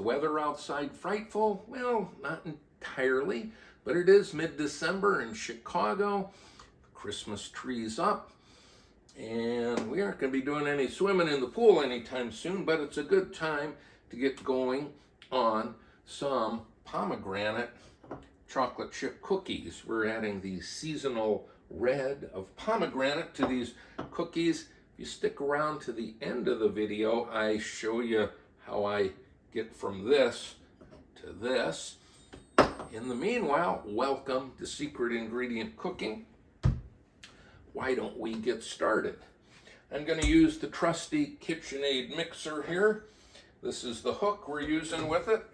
weather outside frightful? Well, not entirely, but it is mid-December in Chicago. The Christmas tree's up, and we aren't going to be doing any swimming in the pool anytime soon, but it's a good time to get going on some pomegranate chocolate chip cookies. We're adding the seasonal red of pomegranate to these cookies. If you stick around to the end of the video, I show you how I get from this to this. In the meanwhile, welcome to Secret Ingredient Cooking. Why don't we get started? I'm going to use the trusty KitchenAid mixer here. This is the hook we're using with it.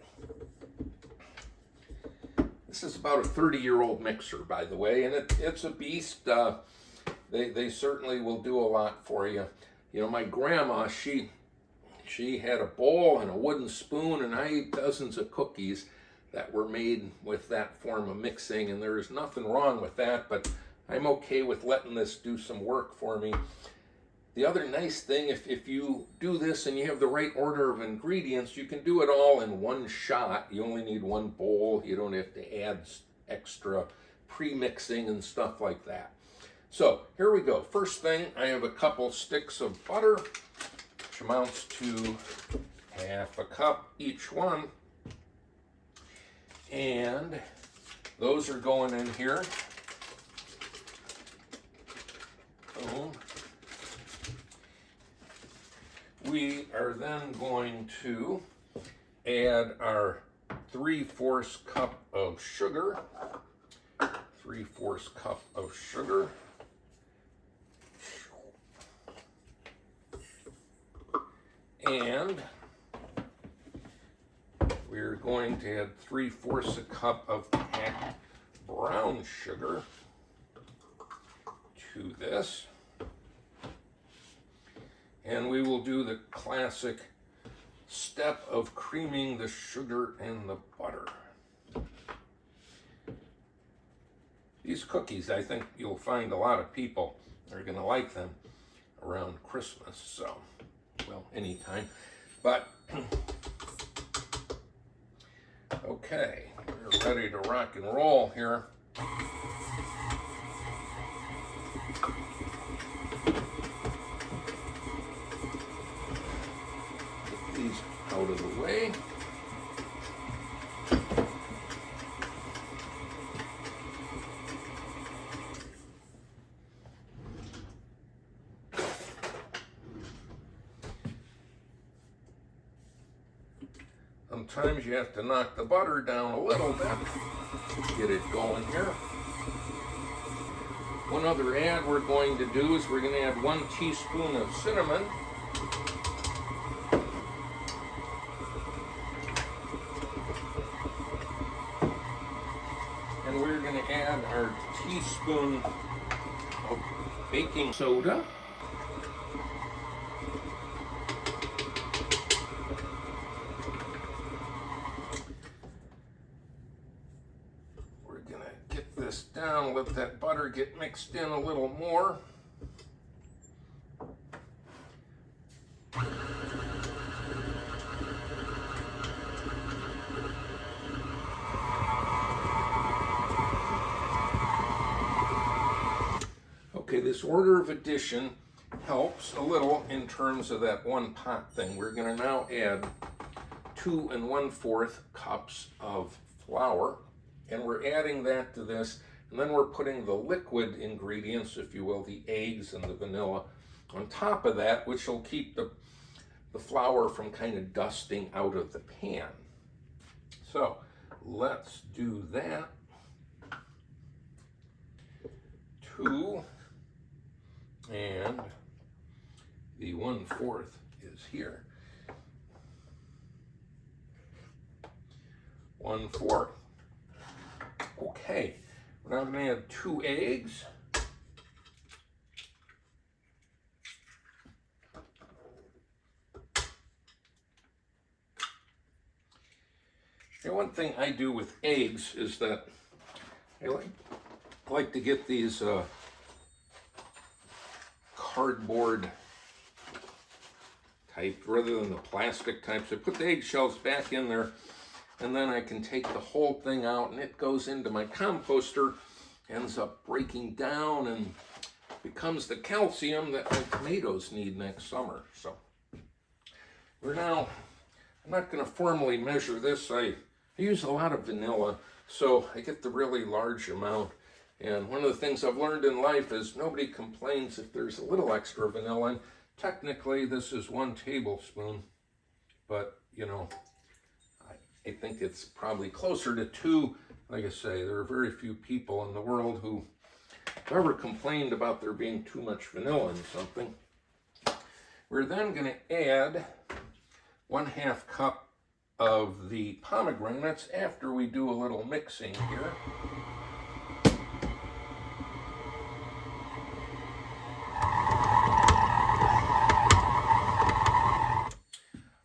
This is about a 30-year-old mixer, by the way, and it's a beast. They certainly will do a lot for you. You know, my grandma, she had a bowl and a wooden spoon, and I ate dozens of cookies that were made with that form of mixing, and there is nothing wrong with that, but I'm okay with letting this do some work for me. The other nice thing, if you do this and you have the right order of ingredients, you can do it all in one shot. You only need one bowl. You don't have to add extra pre-mixing and stuff like that. So here we go. First thing, I have a couple sticks of butter, which amounts to half a cup each one. And those are going in here. Boom. We are then going to add our 3/4 cup of sugar. 3/4 cup of sugar. And we're going to add 3/4 a cup of packed brown sugar to this. And we will do the classic step of creaming the sugar and the butter. These cookies, I think you'll find a lot of people are going to like them around Christmas, so, well, anytime. But, okay, we're ready to rock and roll here. These out of the way. Sometimes you have to knock the butter down a little bit to get it going here. One other add we're going to do is we're going to add 1 teaspoon of cinnamon. And we're going to add our teaspoon of baking soda. We're going to get this down, let that butter get mixed in a little more. Okay, this order of addition helps a little in terms of that one pot thing. We're going to now add 2 1/4 cups of flour, and we're adding that to this, and then we're putting the liquid ingredients, if you will, the eggs and the vanilla, on top of that, which will keep the flour from kind of dusting out of the pan. So let's do that. 2. And the 1/4 is here. 1/4. Okay, we're now going to add 2 eggs. And one thing I do with eggs is that I like to get these cardboard type rather than the plastic types. I put the eggshells back in there, and then I can take the whole thing out, and it goes into my composter, ends up breaking down and becomes the calcium that my tomatoes need next summer. So I'm not going to formally measure this. I use a lot of vanilla, so I get the really large amount. And one of the things I've learned in life is nobody complains if there's a little extra vanilla. And technically, this is 1 tablespoon, but you know, I think it's probably closer to 2. Like I say, there are very few people in the world who have ever complained about there being too much vanilla in something. We're then going to add 1/2 cup of the pomegranates after we do a little mixing here.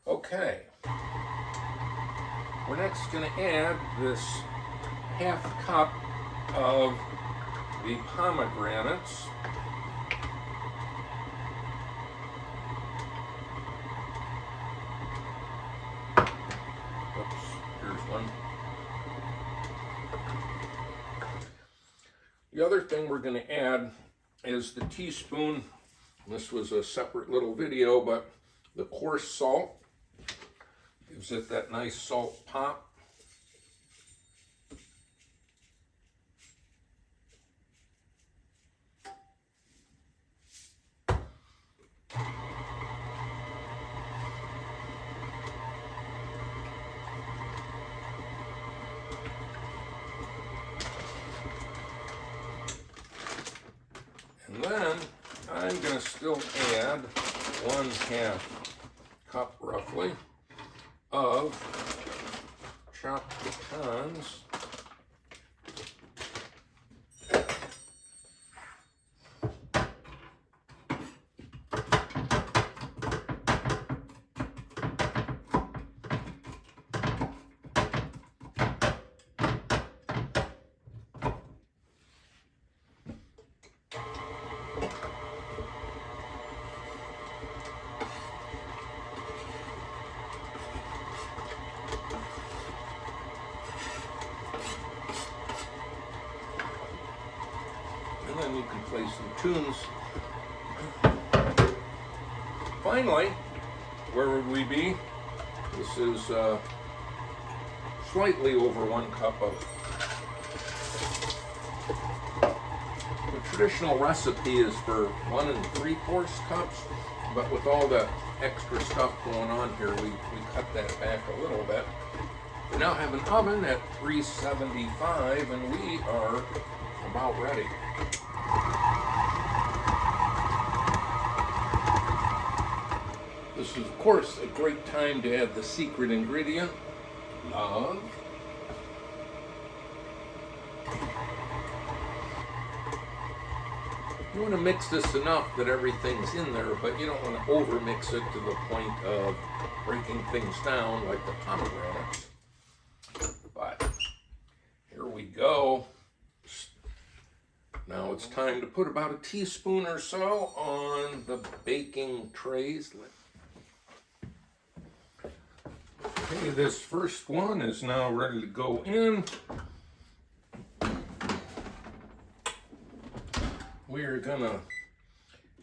Okay. We're next going to add this 1/2 cup of the pomegranates. Oops, here's one. The other thing we're going to add is the teaspoon. This was a separate little video, but the coarse salt gives it that nice salt pop. And then I'm going to still add 1/2 cup roughly of chopped pecans. And then you can play some tunes. Finally, where would we be? This is slightly over 1 cup of. The traditional recipe is for 1 3/4 cups, but with all the extra stuff going on here, we cut that back a little bit. We now have an oven at 375, and we are about ready. This is, of course, a great time to add the secret ingredient, love. You want to mix this enough that everything's in there, but you don't want to over-mix it to the point of breaking things down like the pomegranates. But here we go. Now it's time to put about a teaspoon or so on the baking trays. Okay, this first one is now ready to go in. We are gonna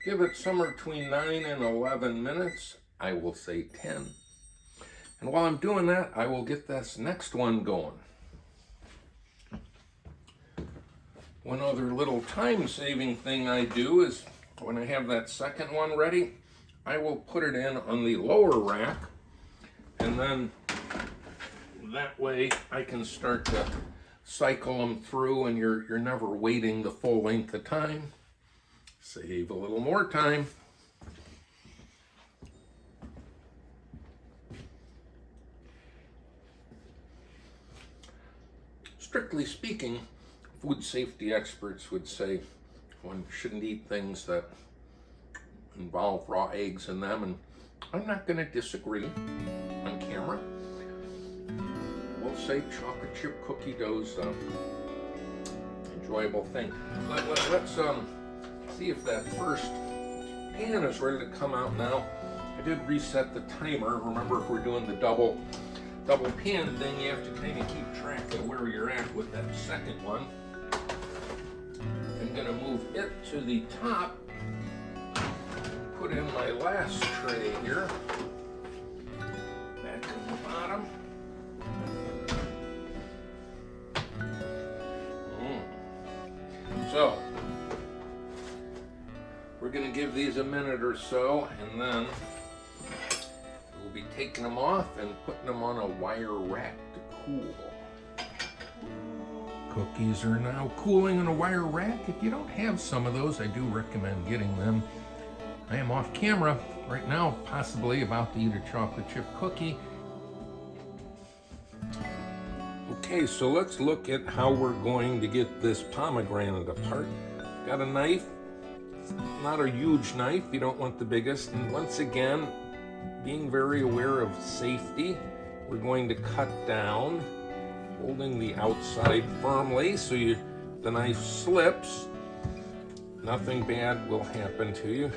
give it somewhere between 9 and 11 minutes. I will say 10. And while I'm doing that, I will get this next one going. One other little time-saving thing I do is when I have that second one ready, I will put it in on the lower rack, and then that way I can start to cycle them through, and you're never waiting the full length of time. Save a little more time. Strictly speaking, food safety experts would say one shouldn't eat things that involve raw eggs in them, and I'm not going to disagree on camera. We'll say chocolate chip cookie dough's enjoyable thing. Let's see if that first pan is ready to come out now. I did reset the timer. Remember, if we're doing the double pan thing, you have to kind of keep track of where you're at with that second one. I'm gonna move it to the top, put in my last tray here, back to the bottom. So, we're going to give these a minute or so, and then we'll be taking them off and putting them on a wire rack to cool. Cookies are now cooling in a wire rack. If you don't have some of those, I do recommend getting them. I am off camera right now, possibly about to eat a chocolate chip cookie. Okay, so let's look at how we're going to get this pomegranate apart. Got a knife. It's not a huge knife, you don't want the biggest. And once again, being very aware of safety, we're going to cut down, holding the outside firmly so the knife slips. Nothing bad will happen to you.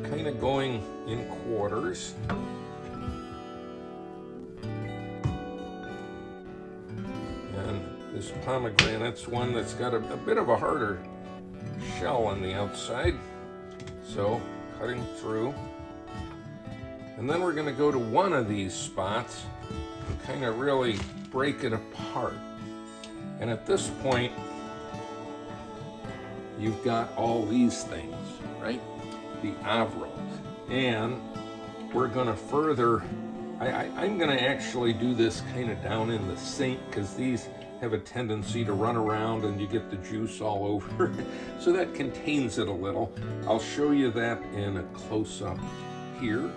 Kind of going in quarters. This pomegranate's one that's got a bit of a harder shell on the outside. So, cutting through. And then we're going to go to one of these spots and kind of really break it apart. And at this point, you've got all these things, right? The avrils. And we're going to further, I'm going to actually do this kind of down in the sink because these have a tendency to run around and you get the juice all over. So that contains it a little. I'll show you that in a close-up here.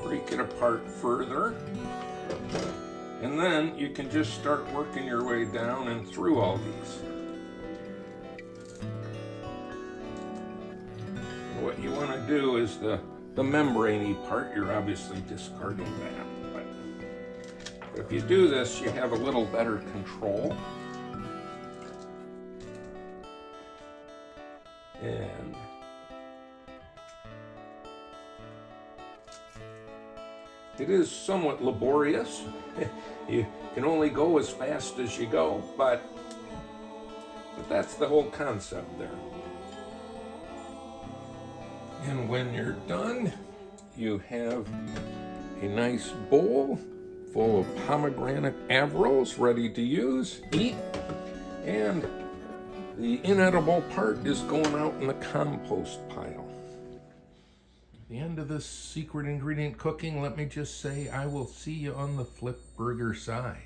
Break it apart further. And then you can just start working your way down and through all these. What you want to do is the membrane-y part, you're obviously discarding that. But if you do this, you have a little better control. And it is somewhat laborious. You can only go as fast as you go, but that's the whole concept there. And when you're done, you have a nice bowl full of pomegranate avrils ready to use, eat, and the inedible part is going out in the compost pile. At the end of this secret ingredient cooking, let me just say I will see you on the flip burger side.